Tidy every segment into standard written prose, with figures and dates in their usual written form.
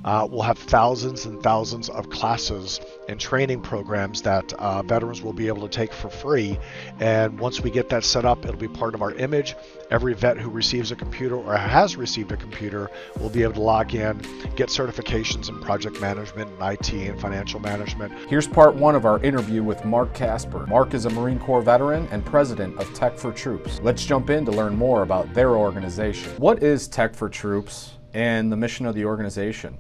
We'll have thousands and thousands of classes and training programs that veterans will be able to take for free. And once we get that set up, it'll be part of our image. Every vet who receives a computer or has received a computer will be able to log in, get certifications in project management and IT and financial management. Here's part one of our interview with Mark Casper. Mark is a Marine Corps veteran and president of Tech for Troops. Let's jump in to learn more about their organization. What is Tech for Troops and the mission of the organization?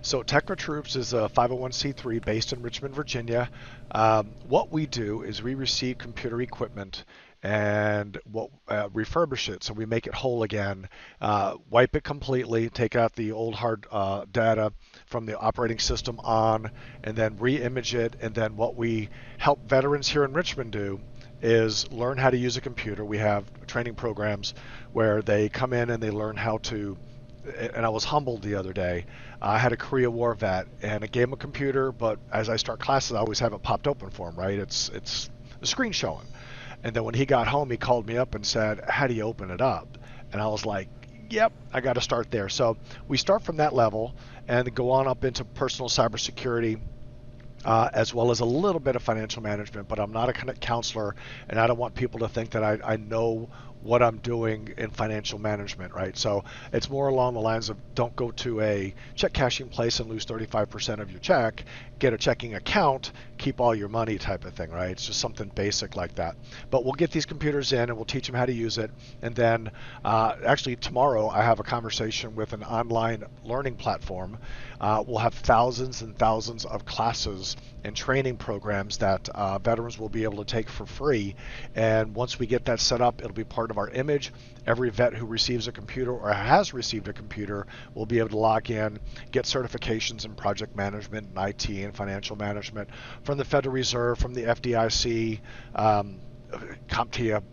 So Tech for Troops is a 501c3 based in Richmond, Virginia. What we do is we receive computer equipment and refurbish it, so we make it whole again, wipe it completely, take out the old hard data from the operating system on, and then re-image it. And then what we help veterans here in Richmond do is learn how to use a computer. We have training programs where they come in and they learn how to, and I was humbled the other day. I had a Korea War vet and I gave him a computer, but as I start classes, I always have it popped open for him, right? It's the screen showing. And then when he got home, he called me up and said, how do you open it up? And I was like, yep, I got to start there. So we start from that level and go on up into personal cybersecurity, as well as a little bit of financial management, but I'm not a counselor, and I don't want people to think that I know what I'm doing in financial management, right? So it's more along the lines of don't go to a check cashing place and lose 35% of your check, get a checking account, keep all your money type of thing, right? It's just something basic like that. But we'll get these computers in and we'll teach them how to use it. And then actually tomorrow I have a conversation with an online learning platform. We'll have thousands and thousands of classes and training programs that veterans will be able to take for free. And once we get that set up, it'll be part of our image. Every vet who receives a computer or has received a computer will be able to log in, get certifications in project management and IT and financial management from the Federal Reserve, from the FDIC, CompTIA,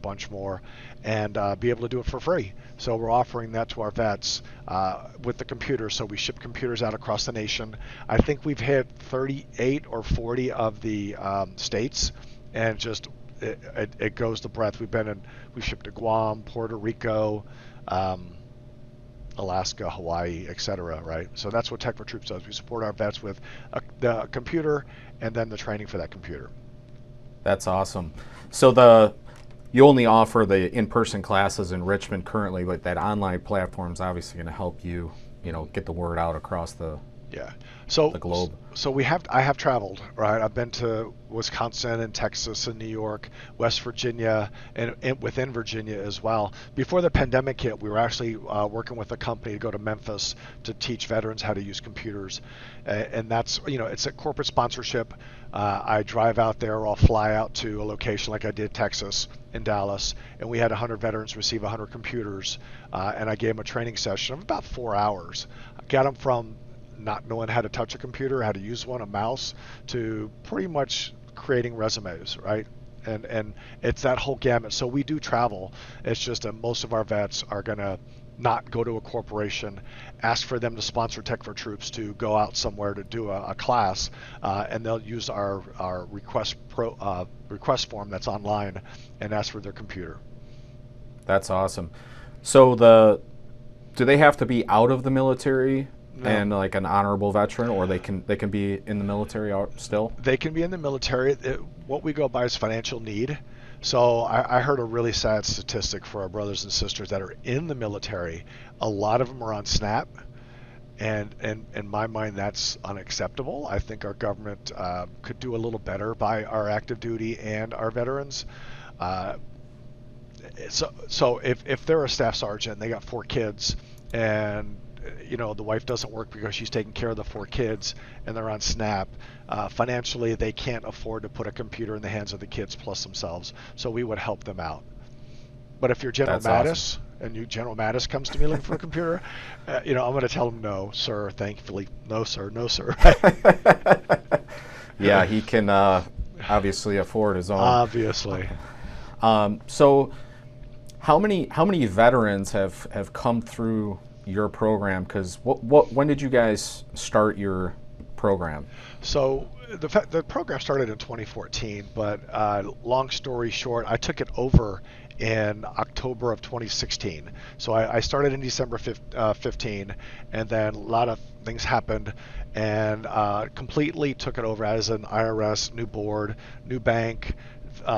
bunch more, and be able to do it for free. So we're offering that to our vets with the computer. So we ship computers out across the nation. I think we've hit 38 or 40 of the states, and just it goes the breadth. We've shipped to Guam, Puerto Rico, Alaska, Hawaii, etc. Right? So that's what Tech for Troops does. We support our vets with the computer and then the training for that computer. That's awesome. So you only offer the in-person classes in Richmond currently, but that online platform is obviously going to help you, get the word out across the globe. So I have traveled, right? I've been to Wisconsin and Texas and New York, West Virginia, and within Virginia as well. Before the pandemic hit, we were actually working with a company to go to Memphis to teach veterans how to use computers. And that's, it's a corporate sponsorship. I drive out there, or I'll fly out to a location like I did Texas in Dallas, and we had 100 veterans receive 100 computers, and I gave them a training session of about 4 hours. I got them from not knowing how to touch a computer, how to use one, a mouse, to pretty much creating resumes, right? And it's that whole gamut. So we do travel. It's just that most of our vets are going to not go to a corporation, ask for them to sponsor Tech for Troops to go out somewhere to do a class, and they'll use our request form that's online and ask for their computer. That's awesome. So do they have to be out of the military? No. And like an honorable veteran, or they can be in the military still? They can be in the military. What we go by is financial need. So I heard a really sad statistic for our brothers and sisters that are in the military. A lot of them are on SNAP, and in my mind that's unacceptable. I think our government could do a little better by our active duty and our veterans. So if they're a staff sergeant, they got 4 kids, and the wife doesn't work because she's taking care of the 4 kids, and they're on SNAP. Financially, they can't afford to put a computer in the hands of the kids plus themselves, so we would help them out. But if you're General Mattis, awesome, and General Mattis comes to me looking for a computer, I'm going to tell him, no, sir, thankfully, no, sir, no, sir. Yeah, he can obviously afford his own. Obviously. So how many veterans have come through your program? Because when did you guys start your program? So the program started in 2014, but long story short, I took it over in October of 2016. So I started in December 15, and then a lot of things happened, and completely took it over as an IRS, new board, new bank.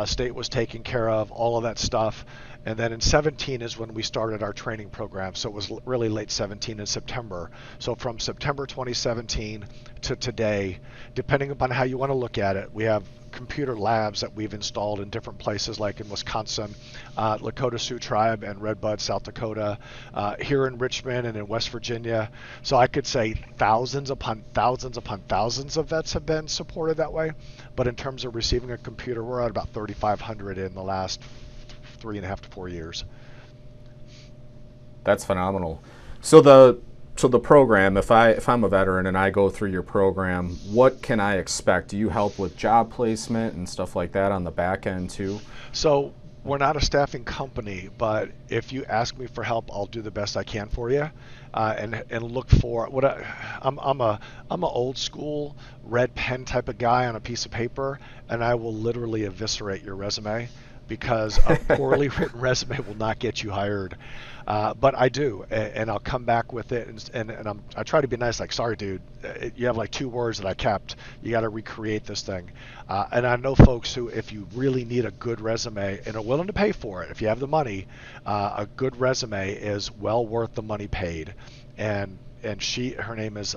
State was taking care of all of that stuff. And then in 17 is when we started our training program. So it was really late 17 in September. So from September 2017 to today, depending upon how you want to look at it, we have computer labs that we've installed in different places, like in Wisconsin, Lakota Sioux Tribe, and Red Bud, South Dakota, here in Richmond and in West Virginia. So I could say thousands upon thousands upon thousands of vets have been supported that way. But in terms of receiving a computer, we're at about 3,500 in the last 3.5 to 4 years. That's phenomenal. So the program, if I'm a veteran and I go through your program, what can I expect? Do you help with job placement and stuff like that on the back end too? So we're not a staffing company, but if you ask me for help, I'll do the best I can for you, and look for what I'm a old school red pen type of guy on a piece of paper, and I will literally eviscerate your resume because a poorly written resume will not get you hired. But I do, and I'll come back with it, and I try to be nice, like, sorry, dude, you have like 2 words that I kept. You got to recreate this thing. And I know folks who, if you really need a good resume and are willing to pay for it, if you have the money, a good resume is well worth the money paid. And her name is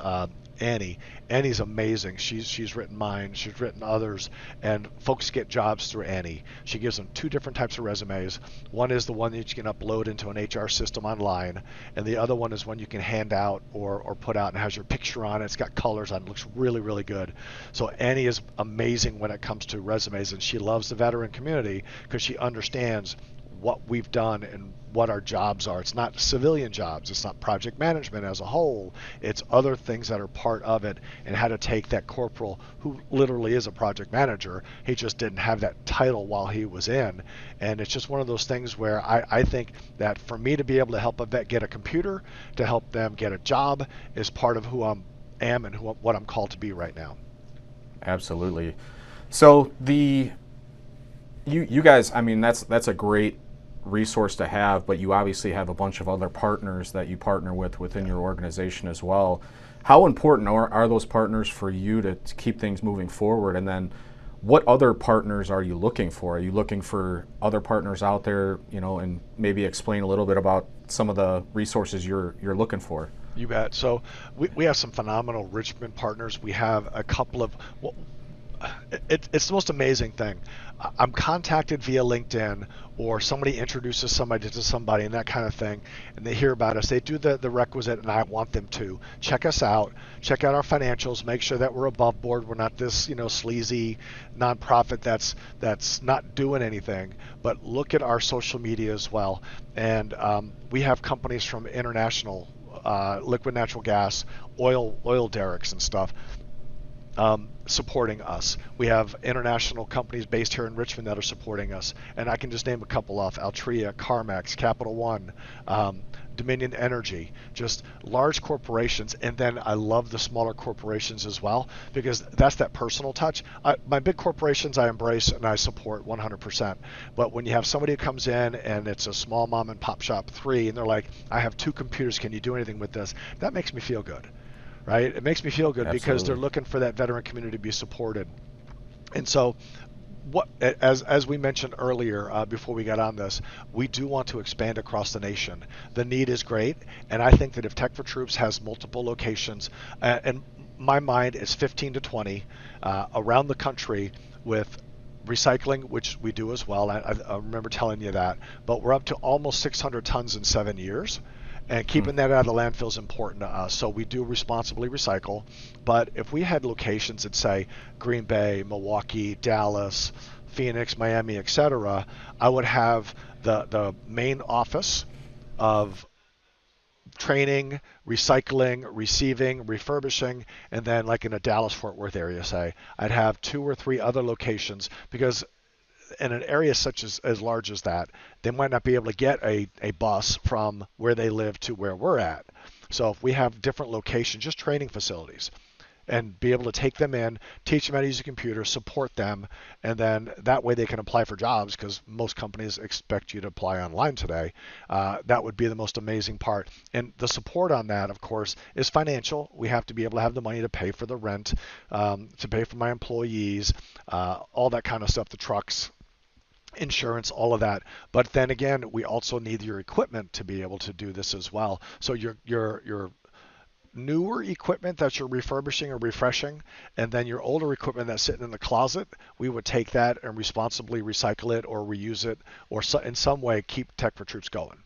Annie. Annie's amazing. She's written mine. She's written others, and folks get jobs through Annie. She gives them 2 different types of resumes. One is the one that you can upload into an HR system online, and the other one is one you can hand out or put out and has your picture on it. It's got colors on it. It looks really, really good. So Annie is amazing when it comes to resumes, and she loves the veteran community because she understands what we've done and what our jobs are. It's not civilian jobs. It's not project management as a whole. It's other things that are part of it, and how to take that corporal who literally is a project manager. He just didn't have that title while he was in. And it's just one of those things where I think that for me to be able to help a vet get a computer, to help them get a job, is part of who I am and what I'm called to be right now. Absolutely. So you guys, I mean, that's a great resource to have, but you obviously have a bunch of other partners that you partner with within your organization as well. How important are those partners for you to keep things moving forward? And then what other partners are you looking for? Are you looking for other partners out there, and maybe explain a little bit about some of the resources you're looking for? You bet. So we have some phenomenal Richmond partners. We have a couple of, well, it's the most amazing thing. I'm contacted via LinkedIn, or somebody introduces somebody to somebody and that kind of thing, and they hear about us. They do the requisite, and I want them to check us out, check out our financials, make sure that we're above board. We're not this sleazy nonprofit that's not doing anything. But look at our social media as well, and we have companies from international, liquid natural gas, oil derricks and stuff, supporting us. We have international companies based here in Richmond that are supporting us, and I can just name a couple off: Altria, CarMax, Capital One, Dominion Energy, just large corporations. And then I love the smaller corporations as well, because that's that personal touch. My big corporations I embrace and I support 100%. But when you have somebody who comes in and it's a small mom and pop shop 3, and they're like, I have 2 computers, can you do anything with this? That makes me feel good. Right? It makes me feel good. Absolutely. Because they're looking for that veteran community to be supported. And so, as we mentioned earlier, before we got on this, we do want to expand across the nation. The need is great, and I think that if Tech for Troops has multiple locations, and my mind is 15 to 20 around the country, with recycling, which we do as well. I remember telling you that, but we're up to almost 600 tons in 7 years. And keeping that out of the landfill is important to us. So we do responsibly recycle. But if we had locations that say Green Bay, Milwaukee, Dallas, Phoenix, Miami, etc., I would have the main office of training, recycling, receiving, refurbishing, and then like in a Dallas Fort Worth area, say, I'd have 2 or 3 other locations, because in an area such as large as that, they might not be able to get a bus from where they live to where we're at. So if we have different locations, just training facilities, and be able to take them in, teach them how to use a computer, support them, and then that way they can apply for jobs because most companies expect you to apply online today. That would be the most amazing part. And the support on that, of course, is financial. We have to be able to have the money to pay for the rent, to pay for my employees, all that kind of stuff, the trucks, insurance, all of that. But then again, we also need your equipment to be able to do this as well. So your newer equipment that you're refurbishing or refreshing, and then your older equipment that's sitting in the closet, we would take that and responsibly recycle it or reuse it, or in some way keep Tech for Troops going.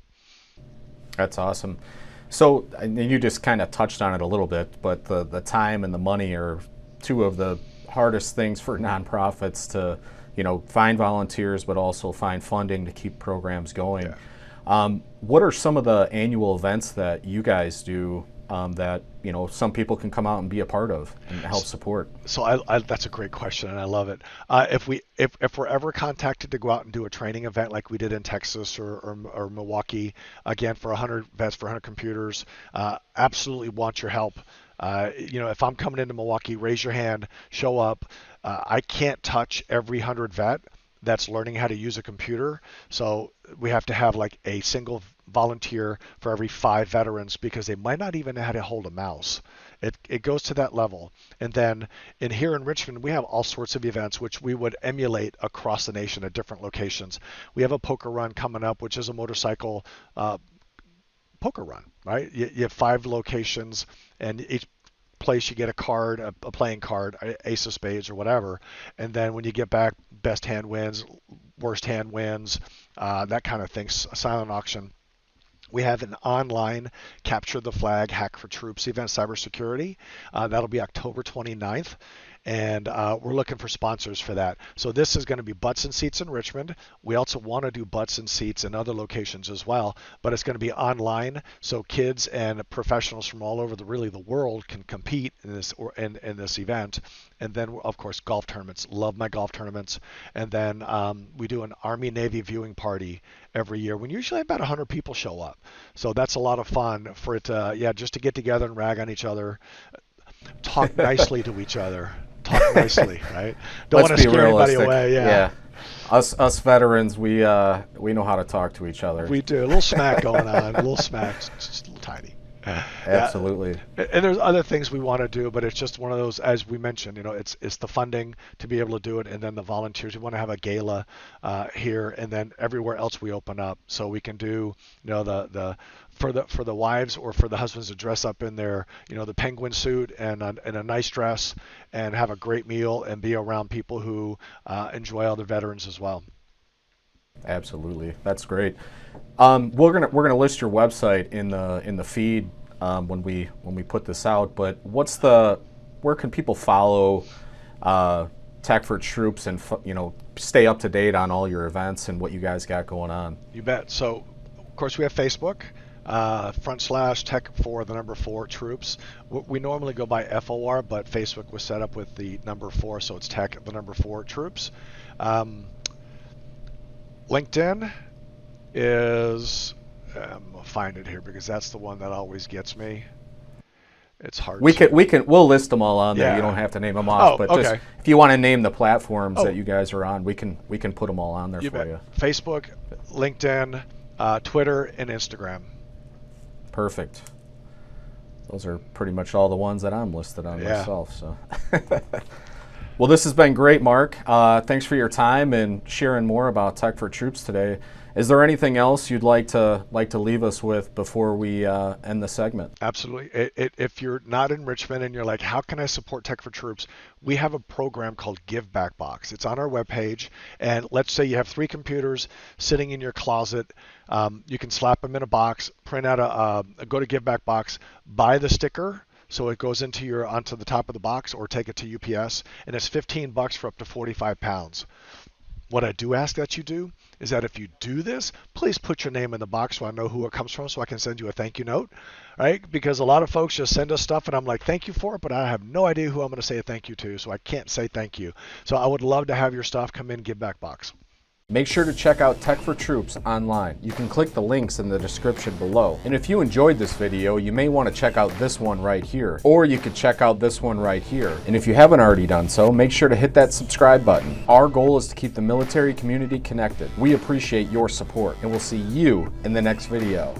That's awesome. So, and you just kind of touched on it a little bit, but the time and the money are two of the hardest things for nonprofits to, find volunteers, but also find funding to keep programs going. Yeah. What are some of the annual events that you guys do that some people can come out and be a part of and help support? So that's a great question, and I love it. If we're ever contacted to go out and do a training event like we did in Texas or Milwaukee, again for 100 vets for 100 computers, absolutely want your help. If I'm coming into Milwaukee, raise your hand, show up. I can't touch every 100 vet that's learning how to use a computer. So we have to have like a single volunteer for every 5 veterans because they might not even know how to hold a mouse. It goes to that level. And then here in Richmond, we have all sorts of events which we would emulate across the nation at different locations. We have a poker run coming up, which is a motorcycle poker run, right? You have 5 locations, and each place you get a card, a playing card, ace of spades or whatever, and then when you get back, best hand wins, worst hand wins, that kind of thing, silent auction. We have an online Capture the Flag Hack for Troops event, cybersecurity. That'll be October 29th. And we're looking for sponsors for that. So this is going to be butts and seats in Richmond. We also want to do butts and seats in other locations as well, but it's going to be online, so kids and professionals from all over the world can compete in this in this event. And then of course golf tournaments. Love my golf tournaments. And then we do an Army Navy viewing party every year when usually about 100 people show up. So that's a lot of fun for it to just to get together and rag on each other, talk nicely to each other. Talk nicely, right? Don't want to scare anybody away. Yeah. Us veterans, we know how to talk to each other. We do. A little smack going on. A little smack, just a little tiny. Absolutely. And there's other things we want to do, but it's just one of those, as we mentioned, it's the funding to be able to do it, and then the volunteers. We want to have a gala here, and then everywhere else we open up, so we can do, the for the wives or for the husbands to dress up in their, the penguin suit and a nice dress, and have a great meal and be around people who enjoy other veterans as well. Absolutely, that's great. We're gonna list your website in the feed when we put this out. But where can people follow Tech for Troops and stay up to date on all your events and what you guys got going on? You bet. So of course we have Facebook. /Tech for the number 4 Troops. We normally go by FOR, but Facebook was set up with the number 4, so it's Tech the number 4 Troops. LinkedIn is, I'll find it here because that's the one that always gets me. It's hard. We'll list them all on there. Yeah. You don't have to name them off, but okay. Just if you want to name the platforms that you guys are on, we can put them all on there for bet. you. Facebook, LinkedIn, Twitter, and Instagram. Perfect. Those are pretty much all the ones that I'm listed on myself. So, well, this has been great, Mark. Thanks for your time and sharing more about Tech for Troops today. Is there anything else you'd like to leave us with before we end the segment? Absolutely. If you're not in Richmond and you're like, how can I support Tech for Troops? We have a program called Give Back Box. It's on our webpage. And let's say you have 3 computers sitting in your closet. You can slap them in a box, print out go to Give Back Box, buy the sticker, so it goes onto the top of the box, or take it to UPS, and it's $15 for up to 45 pounds. What I do ask that you do is that if you do this, please put your name in the box so I know who it comes from, so I can send you a thank you note, right? Because a lot of folks just send us stuff and I'm like, thank you for it, but I have no idea who I'm going to say a thank you to, so I can't say thank you. So I would love to have your stuff come in Give Back Box. Make sure to check out Tech for Troops online. You can click the links in the description below. And if you enjoyed this video, you may want to check out this one right here, or you could check out this one right here. And if you haven't already done so, make sure to hit that subscribe button. Our goal is to keep the military community connected. We appreciate your support, and we'll see you in the next video.